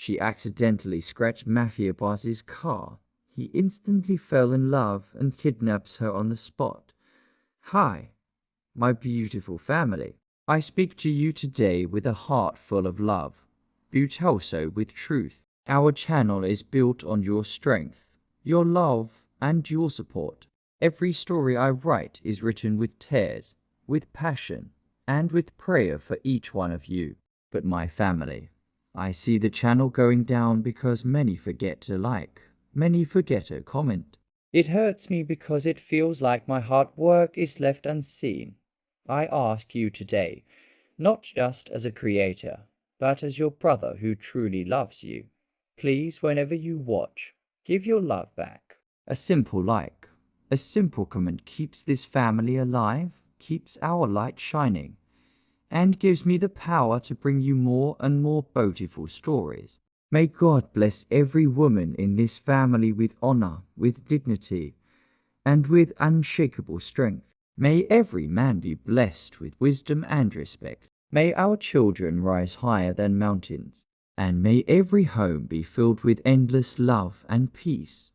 She accidentally scratched Mafia boss's car. He instantly fell in love and kidnaps her on the spot. Hi, my beautiful family. I speak to you today with a heart full of love, but also with truth. Our channel is built on your strength, your love, and your support. Every story I write is written with tears, with passion, and with prayer for each one of you. But my family, I see the channel going down because many forget to like, many forget to comment. It hurts me because it feels like my hard work is left unseen. I ask you today, not just as a creator, but as your brother who truly loves you. Please, whenever you watch, give your love back. A simple like, a simple comment keeps this family alive, keeps our light shining, and gives me the power to bring you more and more beautiful stories. May God bless every woman in this family with honor, with dignity, and with unshakable strength. May every man be blessed with wisdom and respect. May our children rise higher than mountains, and may every home be filled with endless love and peace.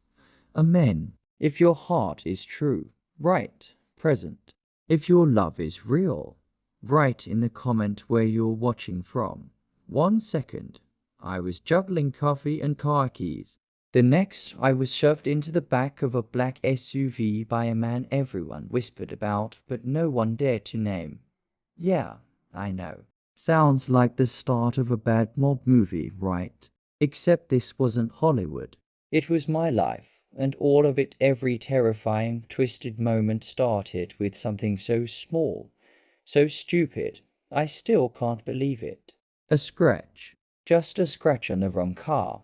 Amen. If your heart is true, write present. If your love is real, write in the comment where you're watching from. 1 second, I was juggling coffee and car keys. The next, I was shoved into the back of a black SUV by a man everyone whispered about, but no one dared to name. Yeah, I know. Sounds like the start of a bad mob movie, right? Except this wasn't Hollywood. It was my life, and all of it. Every terrifying, twisted moment started with something so small, so stupid, I still can't believe it. A scratch. Just a scratch on the wrong car.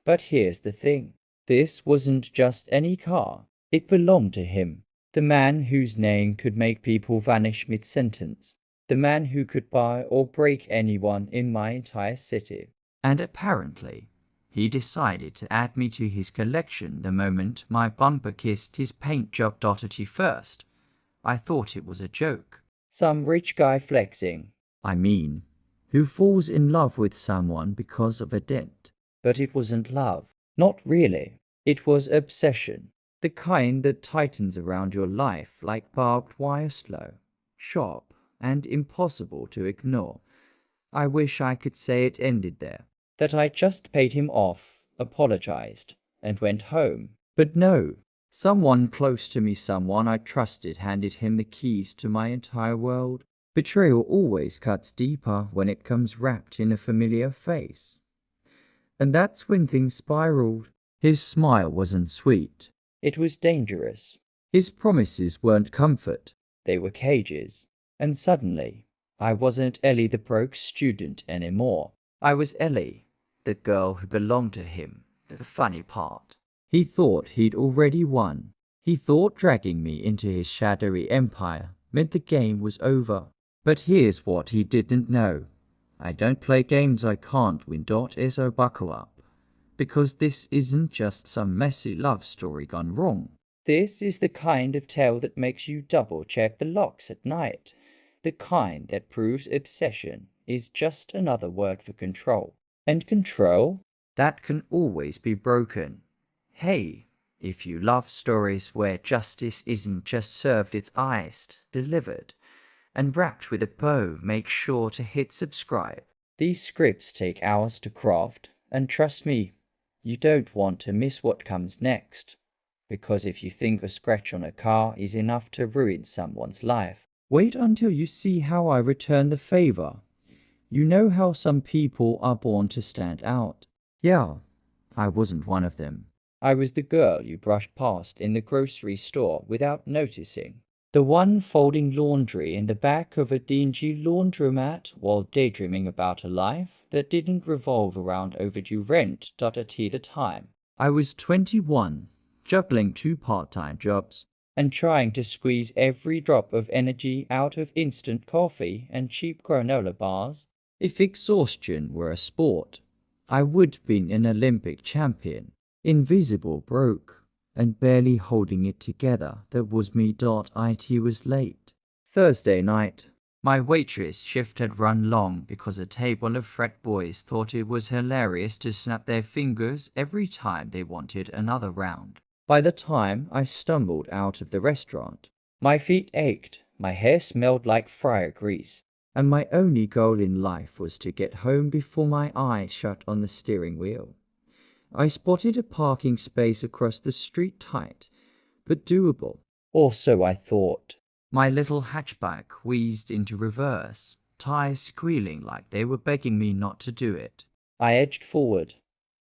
But here's the thing. This wasn't just any car. It belonged to him. The man whose name could make people vanish mid-sentence. The man who could buy or break anyone in my entire city. And apparently, he decided to add me to his collection the moment my bumper kissed his paint job. At first, I thought it was a joke. Some rich guy flexing. I mean, who falls in love with someone because of a dent. But it wasn't love. Not really. It was obsession. The kind that tightens around your life like barbed wire, slow, sharp, and impossible to ignore. I wish I could say it ended there. That I just paid him off, apologized, and went home. But no. Someone close to me, someone I trusted, handed him the keys to my entire world. Betrayal always cuts deeper when it comes wrapped in a familiar face. And that's when things spiraled. His smile wasn't sweet. It was dangerous. His promises weren't comfort. They were cages. And suddenly, I wasn't Ellie the broke student anymore. I was Ellie, the girl who belonged to him. The funny part. He thought he'd already won. He thought dragging me into his shadowy empire meant the game was over. But here's what he didn't know. I don't play games I can't win. So buckle up. Because this isn't just some messy love story gone wrong. This is the kind of tale that makes you double-check the locks at night. The kind that proves obsession is just another word for control. And control? That can always be broken. Hey, if you love stories where justice isn't just served, it's iced, delivered, and wrapped with a bow, make sure to hit subscribe. These scripts take hours to craft, and trust me, you don't want to miss what comes next. Because if you think a scratch on a car is enough to ruin someone's life, wait until you see how I return the favor. You know how some people are born to stand out. Yeah, I wasn't one of them. I was the girl you brushed past in the grocery store without noticing. The one folding laundry in the back of a dingy laundromat while daydreaming about a life that didn't revolve around overdue rent. At the time, I was 21, juggling 2 part-time jobs, and trying to squeeze every drop of energy out of instant coffee and cheap granola bars. If exhaustion were a sport, I would have been an Olympic champion. Invisible, broke, and barely holding it together. That was me. It was late. Thursday night. My waitress shift had run long because a table of frat boys thought it was hilarious to snap their fingers every time they wanted another round. By the time I stumbled out of the restaurant, my feet ached, my hair smelled like fryer grease, and my only goal in life was to get home before my eyes shut on the steering wheel. I spotted a parking space across the street, tight, but doable. Or so I thought. My little hatchback wheezed into reverse, tires squealing like they were begging me not to do it. I edged forward,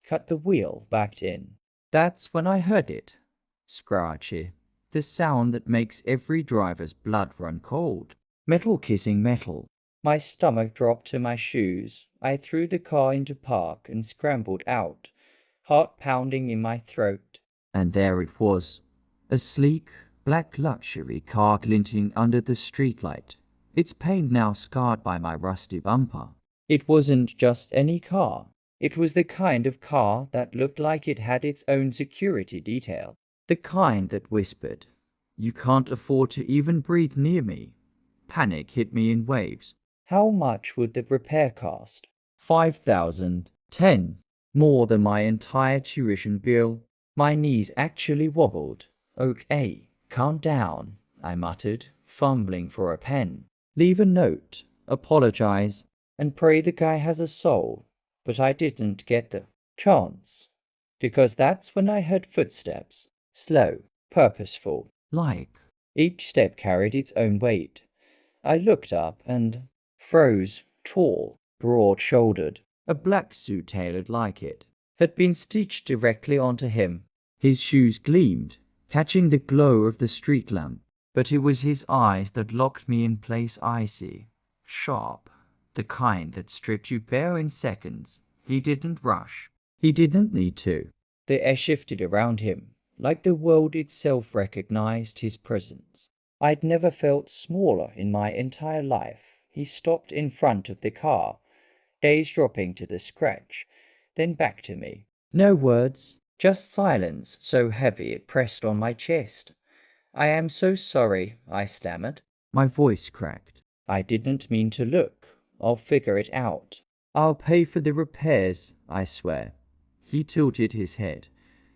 cut the wheel, backed in. That's when I heard it. Scratchy. The sound that makes every driver's blood run cold. Metal kissing metal. My stomach dropped to my shoes. I threw the car into park and scrambled out, heart pounding in my throat. And there it was. A sleek, black luxury car glinting under the streetlight, its paint now scarred by my rusty bumper. It wasn't just any car. It was the kind of car that looked like it had its own security detail. The kind that whispered, "You can't afford to even breathe near me." Panic hit me in waves. How much would the repair cost? 5,000. 10. More than my entire tuition bill. My knees actually wobbled. Okay, calm down, I muttered, fumbling for a pen. Leave a note, apologize, and pray the guy has a soul. But I didn't get the chance, because that's when I heard footsteps. Slow, purposeful, like each step carried its own weight. I looked up and froze, tall, broad-shouldered. A black suit tailored like it had been stitched directly onto him. His shoes gleamed, catching the glow of the street lamp. But it was his eyes that locked me in place, icy, sharp, the kind that stripped you bare in seconds. He didn't rush. He didn't need to. The air shifted around him, like the world itself recognized his presence. I'd never felt smaller in my entire life. He stopped in front of the car, gaze dropping to the scratch, then back to me. No words, just silence so heavy it pressed on my chest. "I am so sorry," I stammered. My voice cracked. "I didn't mean to look. I'll figure it out. I'll pay for the repairs, I swear." He tilted his head,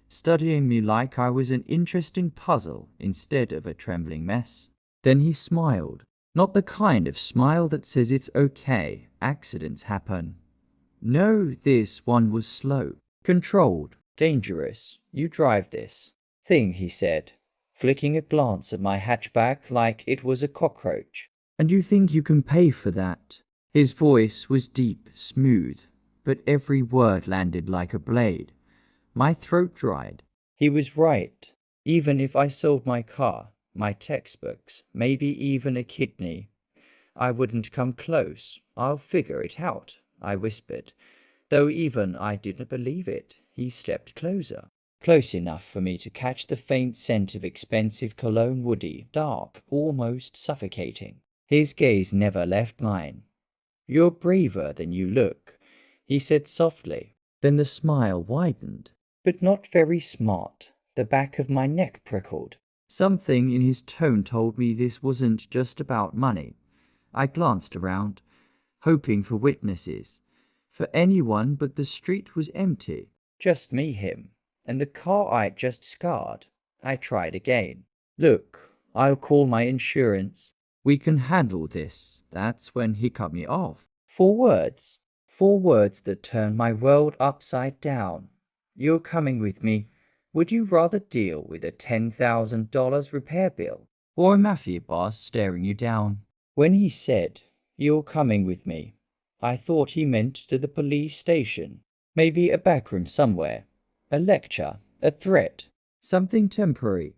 studying me like I was an interesting puzzle instead of a trembling mess. Then he smiled. Not the kind of smile that says it's okay, accidents happen. No, this one was slow, controlled, dangerous. "You drive this thing," he said, flicking a glance at my hatchback like it was a cockroach. "And you think you can pay for that?" His voice was deep, smooth, but every word landed like a blade. My throat dried. He was right. Even if I sold my car, my textbooks, maybe even a kidney, I wouldn't come close. "I'll figure it out," I whispered. Though even I didn't believe it. He stepped closer. Close enough for me to catch the faint scent of expensive cologne, woody, dark, almost suffocating. His gaze never left mine. "You're braver than you look," he said softly. Then the smile widened. "But not very smart." The back of my neck prickled. Something in his tone told me this wasn't just about money. I glanced around, hoping for witnesses. For anyone, but the street was empty. Just me, him, and the car I'd just scarred. I tried again. "Look, I'll call my insurance. We can handle this." That's when he cut me off. Four words. Four words that turned my world upside down. "You're coming with me. Would you rather deal with a $10,000 repair bill or a mafia boss staring you down?" When he said, "You're coming with me," I thought he meant to the police station. Maybe a backroom somewhere. A lecture. A threat. Something temporary.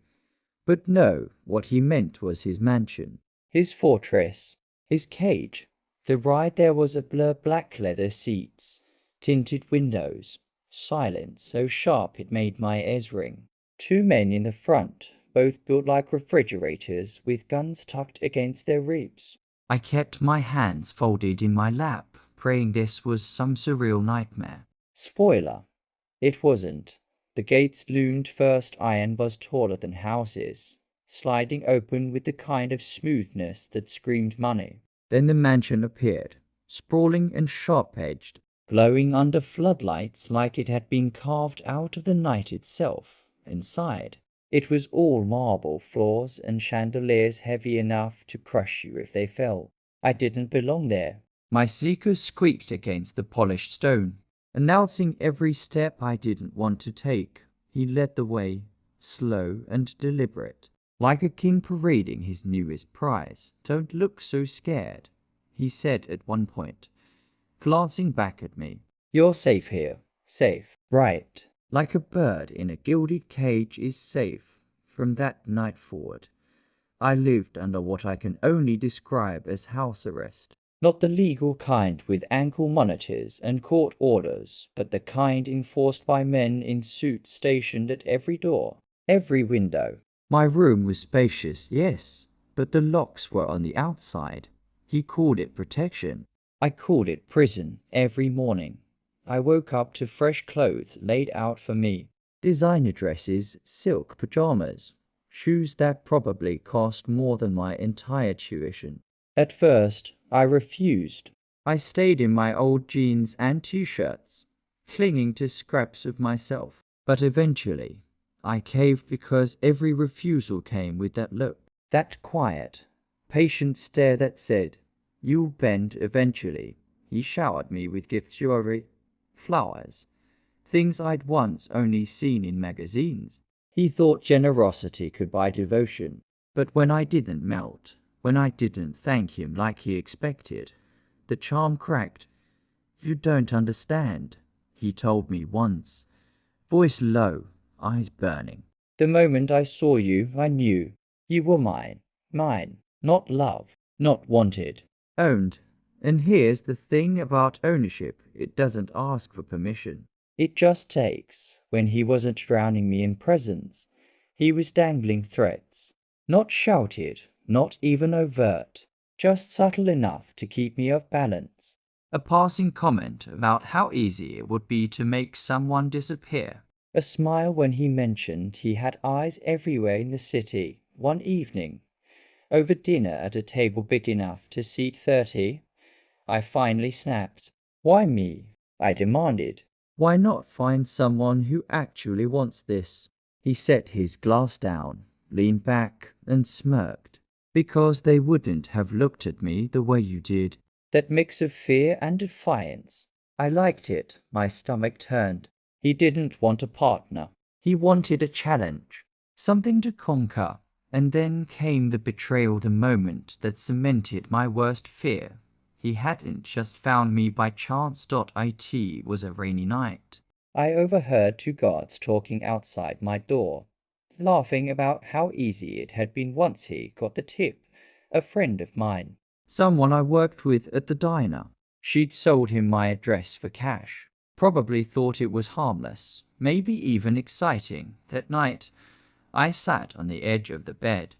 But no, what he meant was his mansion. His fortress. His cage. The ride there was a blur, black leather seats, tinted windows, silence so sharp it made my ears ring. Two men in the front, both built like refrigerators with guns tucked against their ribs. I kept my hands folded in my lap, praying this was some surreal nightmare. Spoiler. It wasn't. The gates loomed, first iron bars taller than houses, sliding open with the kind of smoothness that screamed money. Then the mansion appeared, sprawling and sharp-edged, glowing under floodlights like it had been carved out of the night itself. Inside, it was all marble floors and chandeliers heavy enough to crush you if they fell. I didn't belong there. My seeker squeaked against the polished stone, announcing every step I didn't want to take. He led the way, slow and deliberate, like a king parading his newest prize. "Don't look so scared," he said at one point, glancing back at me. "You're safe here. Safe. Right. Like a bird in a gilded cage is safe." From that night forward, I lived under what I can only describe as house arrest. Not the legal kind with ankle monitors and court orders, but the kind enforced by men in suits stationed at every door, every window. My room was spacious, yes, but the locks were on the outside. He called it protection. I called it prison every morning. I woke up to fresh clothes laid out for me. Designer dresses, silk pajamas, shoes that probably cost more than my entire tuition. At first, I refused. I stayed in my old jeans and t-shirts, clinging to scraps of myself. But eventually, I caved because every refusal came with that look, that quiet, patient stare that said, "You'll bend eventually." He showered me with gift jewelry, flowers, things I'd once only seen in magazines. He thought generosity could buy devotion. But when I didn't melt, when I didn't thank him like he expected, the charm cracked. "You don't understand," he told me once, voice low, eyes burning. "The moment I saw you, I knew. You were mine. Mine. Not love. Not wanted. Owned. And here's the thing about ownership. It doesn't ask for permission. It just takes." When he wasn't drowning me in presents, he was dangling threats. Not shouted, not even overt, just subtle enough to keep me off balance. A passing comment about how easy it would be to make someone disappear. A smile when he mentioned he had eyes everywhere in the city. One evening, over dinner at a table big enough to seat 30, I finally snapped. "Why me?" I demanded. "Why not find someone who actually wants this?" He set his glass down, leaned back, and smirked. "Because they wouldn't have looked at me the way you did." That mix of fear and defiance. I liked it. My stomach turned. He didn't want a partner. He wanted a challenge, something to conquer. And then came the betrayal, the moment that cemented my worst fear. He hadn't just found me by chance. It was a rainy night. I overheard two guards talking outside my door, laughing about how easy it had been once he got the tip. A friend of mine, someone I worked with at the diner. She'd sold him my address for cash. Probably thought it was harmless, maybe even exciting. That night, I sat on the edge of the bed,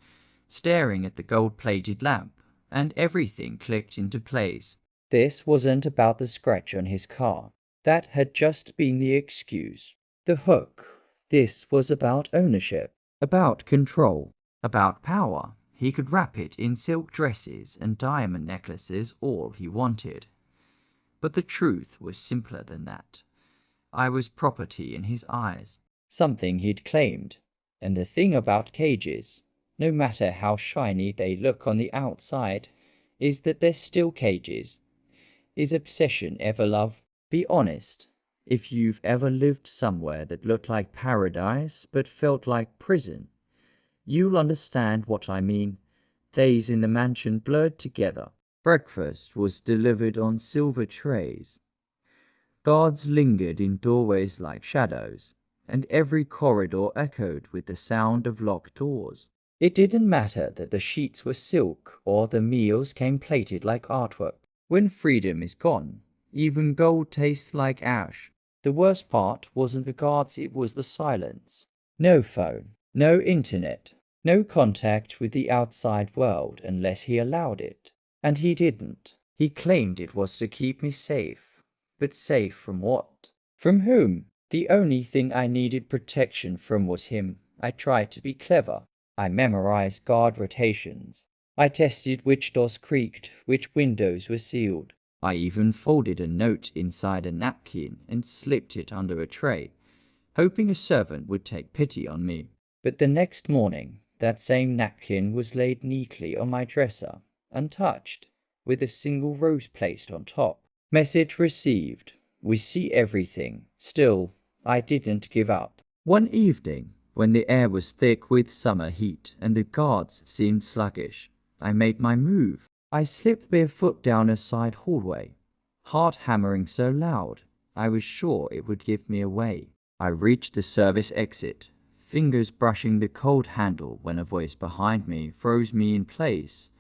staring at the gold-plated lamp, and everything clicked into place. This wasn't about the scratch on his car. That had just been the excuse, the hook. This was about ownership, about control, about power. He could wrap it in silk dresses and diamond necklaces all he wanted. But the truth was simpler than that. I was property in his eyes, something he'd claimed. And the thing about cages, no matter how shiny they look on the outside, is that they're still cages. Is obsession ever love? Be honest. If you've ever lived somewhere that looked like paradise but felt like prison, you'll understand what I mean. Days in the mansion blurred together. Breakfast was delivered on silver trays. Guards lingered in doorways like shadows, and every corridor echoed with the sound of locked doors. It didn't matter that the sheets were silk or the meals came plated like artwork. When freedom is gone, even gold tastes like ash. The worst part wasn't the guards, it was the silence. No phone, no internet, no contact with the outside world unless he allowed it. And he didn't. He claimed it was to keep me safe. But safe from what? From whom? The only thing I needed protection from was him. I tried to be clever. I memorized guard rotations, I tested which doors creaked, which windows were sealed. I even folded a note inside a napkin and slipped it under a tray, hoping a servant would take pity on me. But the next morning, that same napkin was laid neatly on my dresser, untouched, with a single rose placed on top. Message received. We see everything. Still, I didn't give up. One evening, when the air was thick with summer heat and the guards seemed sluggish, I made my move. I slipped barefoot down a side hallway, heart hammering so loud I was sure it would give me away. I reached the service exit, fingers brushing the cold handle when a voice behind me froze me in place.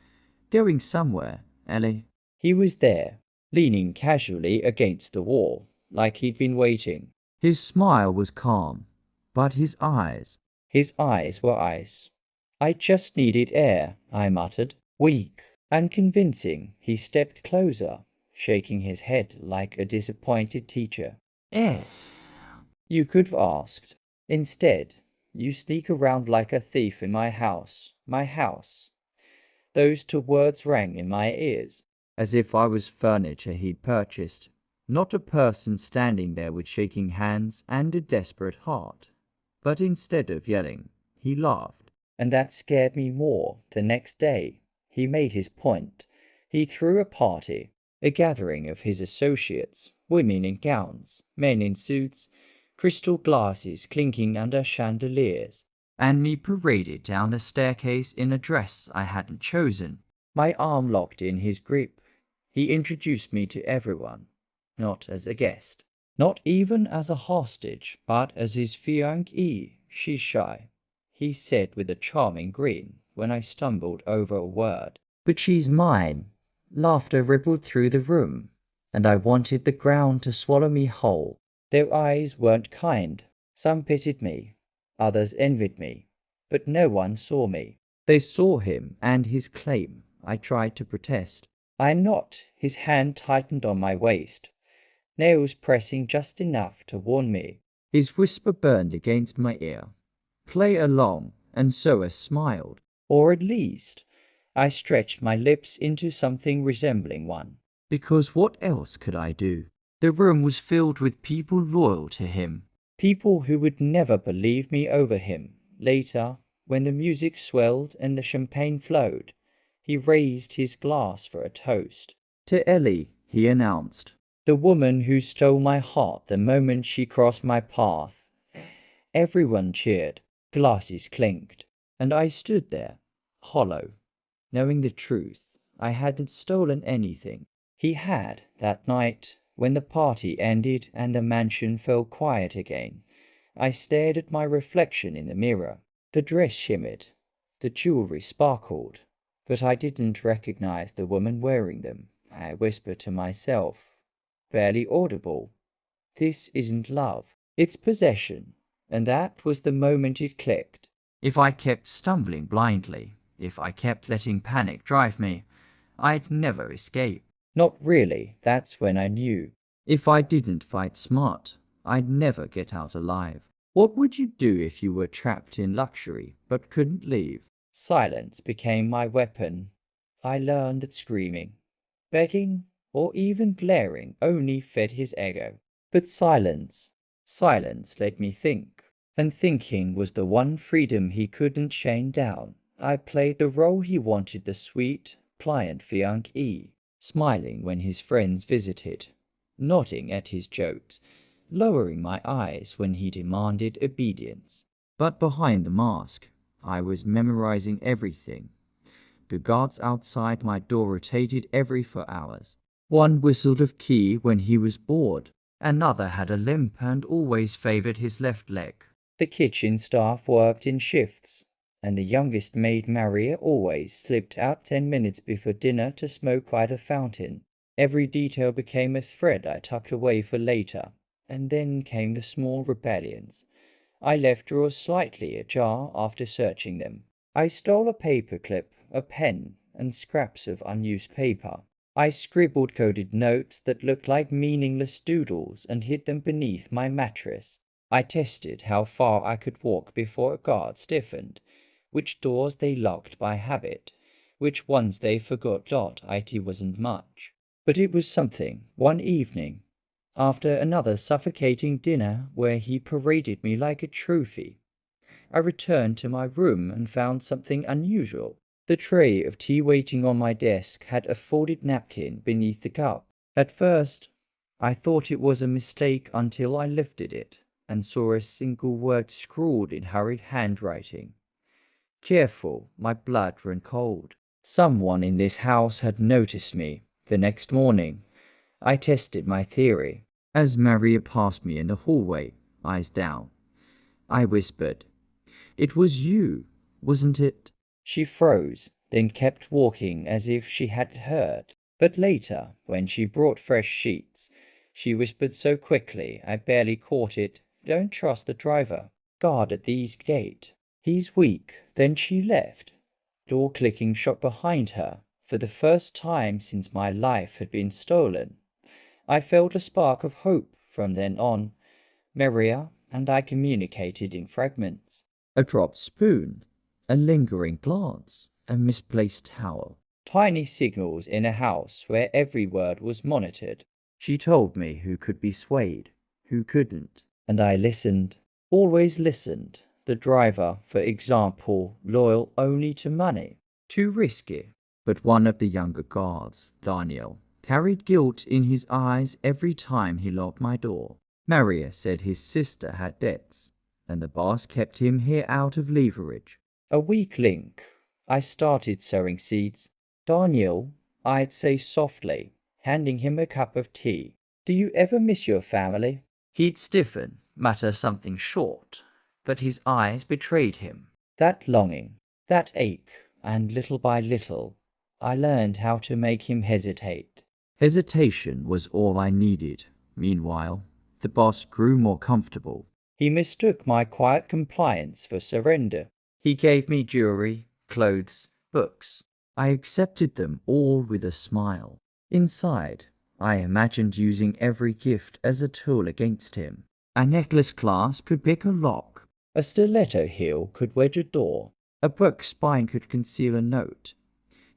Going somewhere, Ellie? He was there, leaning casually against the wall, like he'd been waiting. His smile was calm, but his eyes were ice. I just needed air, I muttered. Weak and convincing, he stepped closer, shaking his head like a disappointed teacher. Air? You could have asked. Instead, you sneak around like a thief in my house. My house. Those two words rang in my ears, as if I was furniture he'd purchased, not a person standing there with shaking hands and a desperate heart. But instead of yelling, he laughed. And that scared me more. The next day, he made his point. He threw a party, a gathering of his associates, women in gowns, men in suits, crystal glasses clinking under chandeliers, and me paraded down the staircase in a dress I hadn't chosen, my arm locked in his grip. He introduced me to everyone, not as a guest, not even as a hostage, but as his fiancée. She's shy, he said with a charming grin when I stumbled over a word. But she's mine. Laughter rippled through the room, and I wanted the ground to swallow me whole. Their eyes weren't kind. Some pitied me, others envied me, but no one saw me. They saw him and his claim. I tried to protest. I'm not. His hand tightened on my waist, nails pressing just enough to warn me. His whisper burned against my ear. Play along, and so I smiled. Or at least, I stretched my lips into something resembling one. Because what else could I do? The room was filled with people loyal to him. People who would never believe me over him. Later, when the music swelled and the champagne flowed, he raised his glass for a toast. To Ellie, he announced. The woman who stole my heart the moment she crossed my path. Everyone cheered. Glasses clinked. And I stood there, hollow, knowing the truth. I hadn't stolen anything. He had, that night, when the party ended and the mansion fell quiet again. I stared at my reflection in the mirror. The dress shimmered. The jewelry sparkled. But I didn't recognize the woman wearing them. I whispered to myself, barely audible, this isn't love. It's possession. And that was the moment it clicked. If I kept stumbling blindly, if I kept letting panic drive me, I'd never escape. Not really, that's when I knew. If I didn't fight smart, I'd never get out alive. What would you do if you were trapped in luxury but couldn't leave? Silence became my weapon. I learned that screaming, begging, or even glaring only fed his ego. But silence let me think. And thinking was the one freedom he couldn't chain down. I played the role he wanted, the sweet, pliant fiancée, smiling when his friends visited, nodding at his jokes, lowering my eyes when he demanded obedience. But behind the mask, I was memorizing everything. The guards outside my door rotated every 4 hours. One whistled a key when he was bored. Another had a limp and always favored his left leg. The kitchen staff worked in shifts, and the youngest maid, Maria, always slipped out 10 minutes before dinner to smoke by the fountain. Every detail became a thread I tucked away for later. And then came the small rebellions. I left drawers slightly ajar after searching them. I stole a paperclip, a pen, and scraps of unused paper. I scribbled coded notes that looked like meaningless doodles and hid them beneath my mattress. I tested how far I could walk before a guard stiffened, which doors they locked by habit, which once they forgot it wasn't much. But it was something. One evening, after another suffocating dinner where he paraded me like a trophy, I returned to my room and found something unusual. The tray of tea waiting on my desk had a folded napkin beneath the cup. At first, I thought it was a mistake until I lifted it and saw a single word scrawled in hurried handwriting. Careful, my blood ran cold. Someone in this house had noticed me. The next morning, I tested my theory. As Maria passed me in the hallway, eyes down, I whispered, "It was you, wasn't it?" She froze, then kept walking as if she had heard. But later, when she brought fresh sheets, she whispered so quickly I barely caught it, "Don't trust the driver. Guard at the east gate. He's weak." Then she left. Door clicking shut behind her. For the first time since my life had been stolen, I felt a spark of hope. From then on, Maria and I communicated in fragments. A dropped spoon, a lingering glance, a misplaced towel. Tiny signals in a house where every word was monitored. She told me who could be swayed, who couldn't, and I listened, always listened. The driver, for example, loyal only to money. Too risky. But one of the younger guards, Daniel, carried guilt in his eyes every time he locked my door. Maria said his sister had debts, and the boss kept him here out of leverage. A weak link. I started sowing seeds. Daniel, I'd say softly, handing him a cup of tea, "Do you ever miss your family?" He'd stiffen, mutter something short, but his eyes betrayed him. That longing, that ache, and little by little, I learned how to make him hesitate. Hesitation was all I needed. Meanwhile, the boss grew more comfortable. He mistook my quiet compliance for surrender. He gave me jewelry, clothes, books. I accepted them all with a smile. Inside, I imagined using every gift as a tool against him. A necklace clasp could pick a lock. A stiletto heel could wedge a door. A book spine could conceal a note.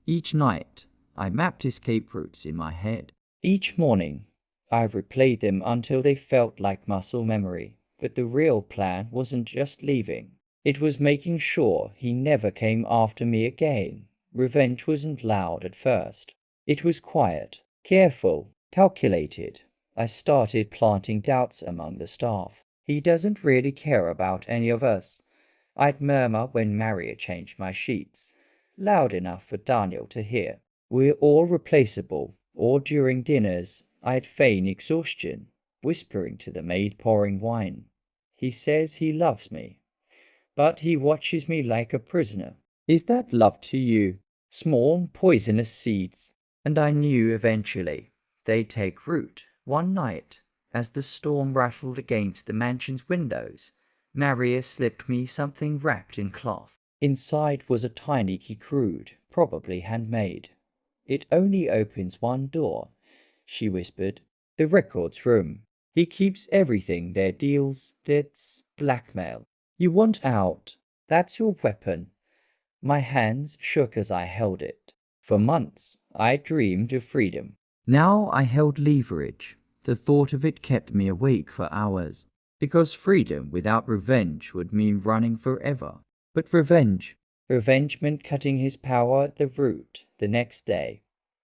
Each night, I mapped escape routes in my head. Each morning, I replayed them until they felt like muscle memory. But the real plan wasn't just leaving. It was making sure he never came after me again. Revenge wasn't loud at first. It was quiet, careful, calculated. I started planting doubts among the staff. He doesn't really care about any of us. I'd murmur when Maria changed my sheets, loud enough for Daniel to hear. We're all replaceable. Or during dinners, I'd feign exhaustion, whispering to the maid pouring wine. He says he loves me, but he watches me like a prisoner. Is that love to you? Small, poisonous seeds. And I knew eventually they'd take root. One night, as the storm rattled against the mansion's windows, Maria slipped me something wrapped in cloth. Inside was a tiny key, crude, probably handmade. "It only opens one door," she whispered. "The records room. He keeps everything there, deals, debts, blackmail. You want out. That's your weapon." My hands shook as I held it. For months, I dreamed of freedom. Now I held leverage. The thought of it kept me awake for hours. Because freedom without revenge would mean running forever. But revenge meant cutting his power at the root. The next day,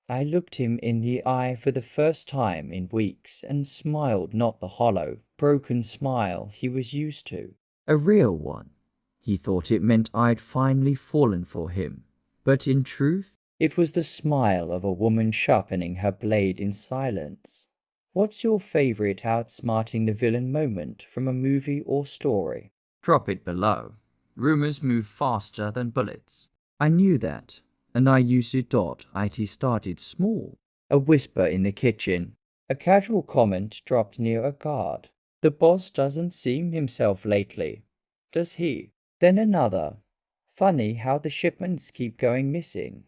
I looked him in the eye for the first time in weeks and smiled, not the hollow, broken smile he was used to. A real one. He thought it meant I'd finally fallen for him. But in truth, it was the smile of a woman sharpening her blade in silence. What's your favorite outsmarting the villain moment from a movie or story? Drop it below. Rumors move faster than bullets. I knew that, and I used it. It started small. A whisper in the kitchen. A casual comment dropped near a guard. "The boss doesn't seem himself lately, does he?" Then another. "Funny how the shipments keep going missing."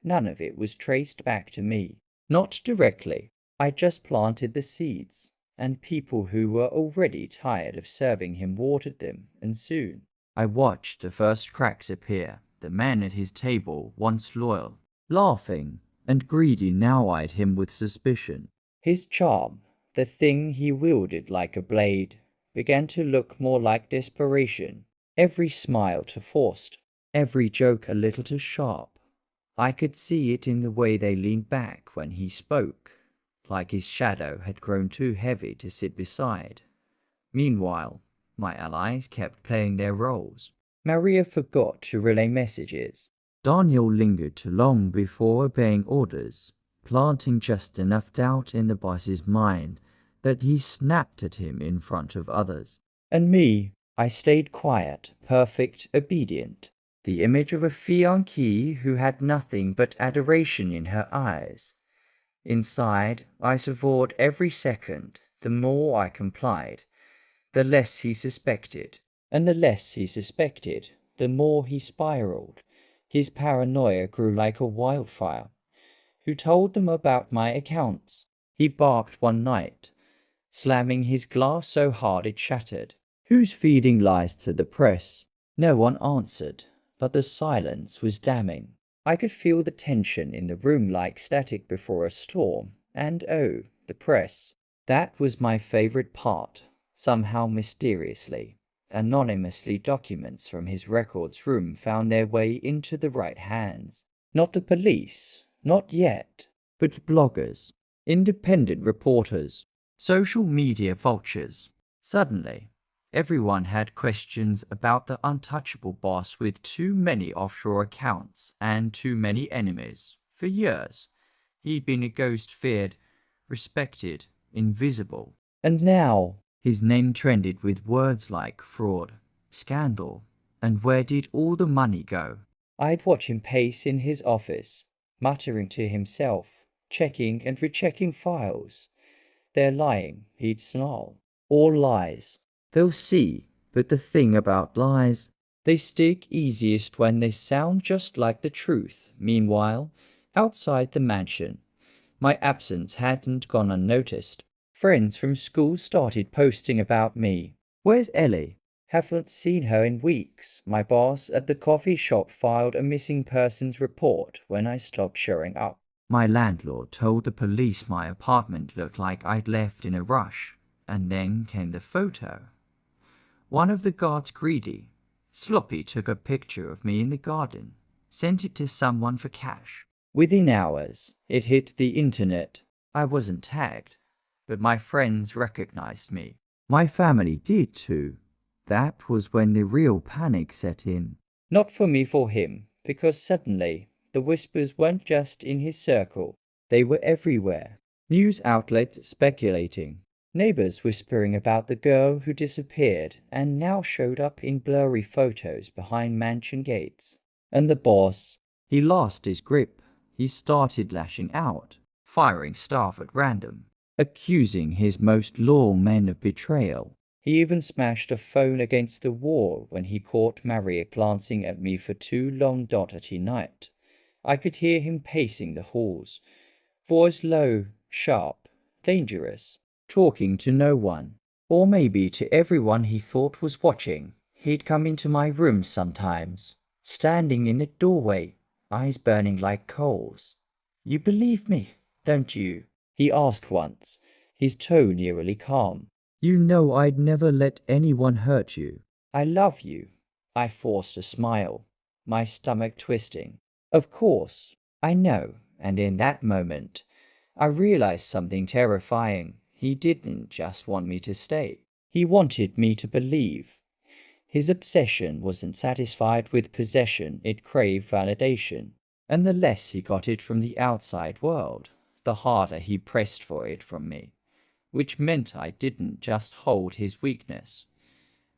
None of it was traced back to me. Not directly. I just planted the seeds, and people who were already tired of serving him watered them, and soon I watched the first cracks appear. the men at his table, once loyal, laughing, and greedy, now eyed him with suspicion. His charm, the thing he wielded like a blade, began to look more like desperation. Every smile too forced, every joke a little too sharp. I could see it in the way they leaned back when he spoke, like his shadow had grown too heavy to sit beside. Meanwhile, my allies kept playing their roles. Maria forgot to relay messages. Daniel lingered too long before obeying orders, planting just enough doubt in the boss's mind that he snapped at him in front of others. And me, I stayed quiet, perfect, obedient. The image of a fiancée who had nothing but adoration in her eyes. Inside, I savored every second. The more I complied, the less he suspected. And the less he suspected, the more he spiraled. His paranoia grew like a wildfire. Who told them about my accounts? He barked one night, slamming his glass so hard it shattered. Who's feeding lies to the press? No one answered, but the silence was damning. I could feel the tension in the room like static before a storm. And oh, the press. That was my favorite part. Somehow mysteriously, anonymously, documents from his records room found their way into the right hands. Not the police, not yet, but bloggers, independent reporters, social media vultures. Suddenly, everyone had questions about the untouchable boss with too many offshore accounts and too many enemies. For years, he'd been a ghost, feared, respected, invisible. And now, his name trended with words like fraud, scandal, and where did all the money go? I'd watch him pace in his office, muttering to himself, checking and rechecking files. They're lying, he'd snarl. All lies. They'll see, but the thing about lies, they stick easiest when they sound just like the truth. Meanwhile, outside the mansion, my absence hadn't gone unnoticed. Friends from school started posting about me. Where's Ellie? Haven't seen her in weeks. My boss at the coffee shop filed a missing persons report when I stopped showing up. My landlord told the police my apartment looked like I'd left in a rush. And then came the photo. One of the guards, greedy, sloppy, took a picture of me in the garden, sent it to someone for cash. Within hours, it hit the internet. I wasn't tagged, but my friends recognized me. My family did too. That was when the real panic set in. Not for me, for him, because suddenly the whispers weren't just in his circle. They were everywhere. News outlets speculating. Neighbors whispering about the girl who disappeared and now showed up in blurry photos behind mansion gates. And the boss, he lost his grip. He started lashing out, firing staff at random, accusing his most loyal men of betrayal. He even smashed a phone against the wall when he caught Maria glancing at me for too long at night. I could hear him pacing the halls, voice low, sharp, dangerous, talking to no one, or maybe to everyone he thought was watching. He'd come into my room sometimes, standing in the doorway, eyes burning like coals. You believe me, don't you? He asked once, his tone eerily calm. You know I'd never let anyone hurt you. I love you. I forced a smile, my stomach twisting. Of course, I know, and in that moment, I realized something terrifying. He didn't just want me to stay. He wanted me to believe. His obsession wasn't satisfied with possession, it craved validation. And the less he got it from the outside world, the harder he pressed for it from me. Which meant I didn't just hold his weakness.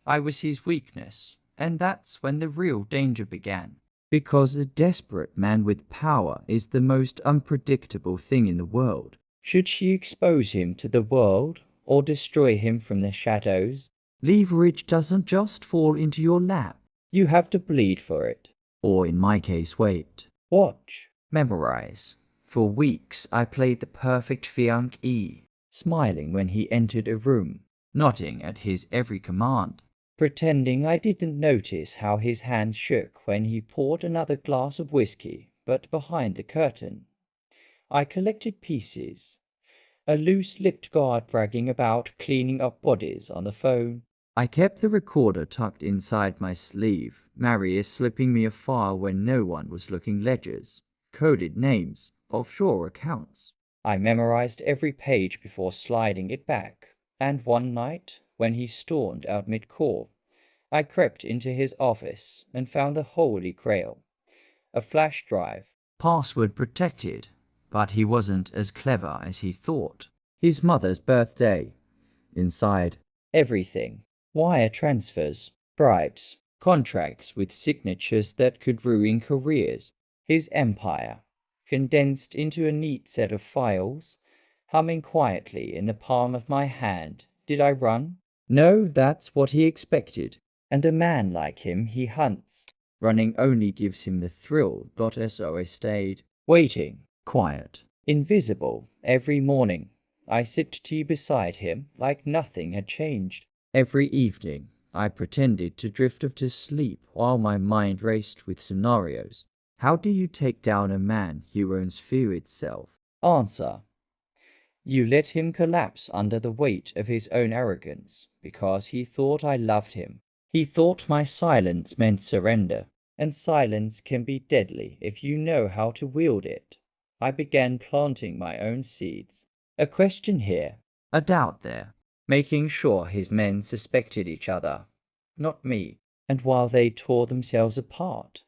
I was his weakness, and that's when the real danger began. Because a desperate man with power is the most unpredictable thing in the world. Should she expose him to the world, or destroy him from the shadows? Leverage doesn't just fall into your lap. You have to bleed for it. Or in my case, wait. Watch. Memorize. For weeks I played the perfect fiancé, smiling when he entered a room, nodding at his every command, pretending I didn't notice how his hand shook when he poured another glass of whiskey, but behind the curtain. I collected pieces. A loose-lipped guard bragging about cleaning up bodies on the phone. I kept the recorder tucked inside my sleeve, Marius slipping me a file when no one was looking, ledgers, coded names, offshore accounts. I memorized every page before sliding it back, and one night, when he stormed out mid-call, I crept into his office and found the Holy Grail, a flash drive, password protected, but he wasn't as clever as he thought. His mother's birthday. Inside, everything. Wire transfers, bribes, contracts with signatures that could ruin careers. His empire, condensed into a neat set of files, humming quietly in the palm of my hand. Did I run? No, that's what he expected. And a man like him he hunts. Running only gives him the thrill. So I stayed, waiting, quiet, invisible, every morning. I sipped tea beside him like nothing had changed. Every evening, I pretended to drift off to sleep while my mind raced with scenarios. How do you take down a man who owns fear itself? Answer. You let him collapse under the weight of his own arrogance, because he thought I loved him. He thought my silence meant surrender, and silence can be deadly if you know how to wield it. I began planting my own seeds. A question here, a doubt there, making sure his men suspected each other, not me. And while they tore themselves apart,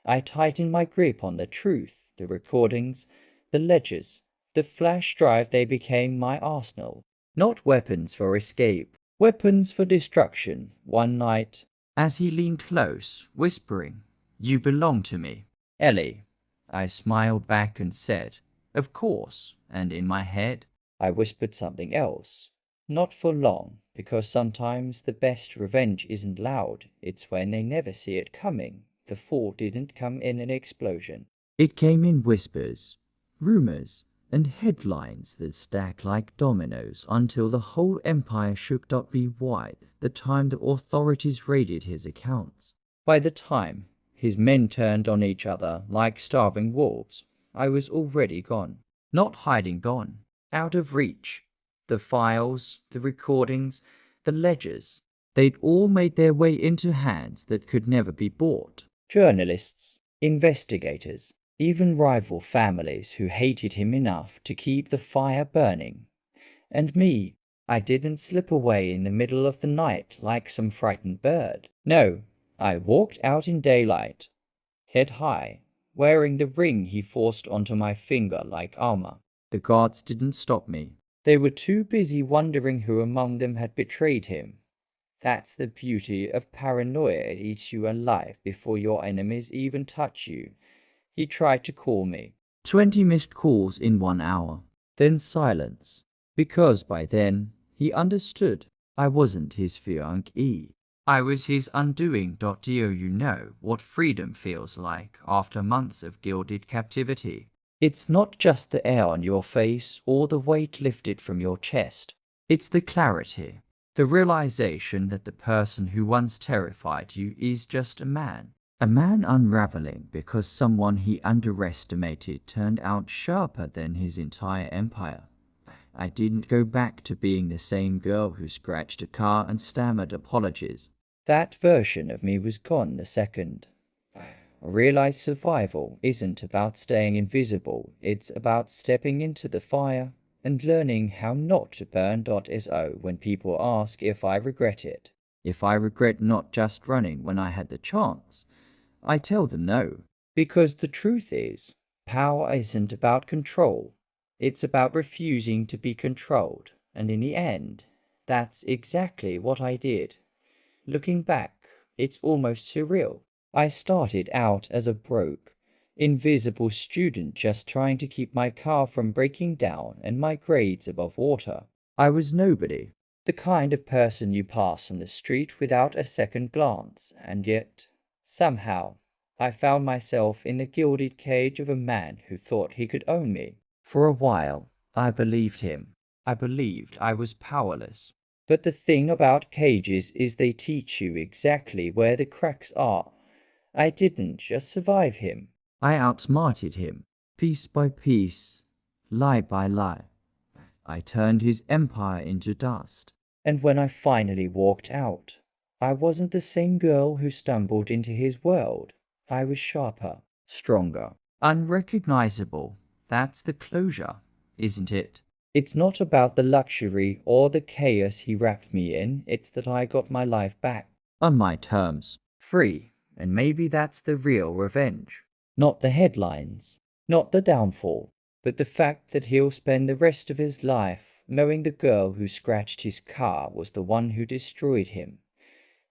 I tightened my grip on the truth, the recordings, the ledgers, the flash drive. They became my arsenal, not weapons for escape, weapons for destruction. One night, as he leaned close, whispering, "You belong to me, Ellie," I smiled back and said, "Of course," and in my head, I whispered something else. Not for long, because sometimes the best revenge isn't loud, it's when they never see it coming. The fall didn't come in an explosion. It came in whispers, rumors, and headlines that stacked like dominoes until the whole empire shook. By the time the authorities raided his accounts, by the time his men turned on each other like starving wolves, I was already gone. Not hiding, gone. Out of reach. The files, the recordings, the ledgers, they'd all made their way into hands that could never be bought. Journalists, investigators, even rival families who hated him enough to keep the fire burning. And me, I didn't slip away in the middle of the night like some frightened bird. No, I walked out in daylight, head high, wearing the ring he forced onto my finger like armor. The guards didn't stop me. They were too busy wondering who among them had betrayed him. That's the beauty of paranoia. It eats you alive before your enemies even touch you. He tried to call me. 20 missed calls in 1 hour. Then silence. Because by then, he understood. I wasn't his fiancé. I was his undoing. Do you know what freedom feels like after months of gilded captivity? It's not just the air on your face or the weight lifted from your chest. It's the clarity. The realization that the person who once terrified you is just a man unraveling because someone he underestimated turned out sharper than his entire empire. I didn't go back to being the same girl who scratched a car and stammered apologies. That version of me was gone the second I realized survival isn't about staying invisible, it's about stepping into the fire and learning how not to burn. So when people ask if I regret it, if I regret not just running when I had the chance, I tell them no. Because the truth is, power isn't about control. It's about refusing to be controlled. And in the end, that's exactly what I did. Looking back, it's almost surreal. I started out as a broke, invisible student just trying to keep my car from breaking down and my grades above water. I was nobody, the kind of person you pass on the street without a second glance, and yet, somehow, I found myself in the gilded cage of a man who thought he could own me. For a while, I believed him. I believed I was powerless. But the thing about cages is they teach you exactly where the cracks are. I didn't just survive him. I outsmarted him, piece by piece, lie by lie. I turned his empire into dust. And when I finally walked out, I wasn't the same girl who stumbled into his world. I was sharper, stronger, unrecognizable. That's the closure, isn't it? It's not about the luxury or the chaos he wrapped me in, it's that I got my life back. On my terms. Free. And maybe that's the real revenge. Not the headlines, not the downfall, but the fact that he'll spend the rest of his life knowing the girl who scratched his car was the one who destroyed him.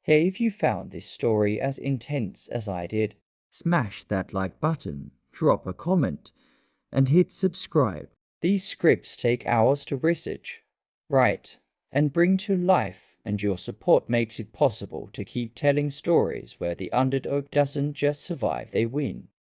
Hey, if you found this story as intense as I did, smash that like button, drop a comment, and hit subscribe. These scripts take hours to research, write, and bring to life, and your support makes it possible to keep telling stories where the underdog doesn't just survive, they win.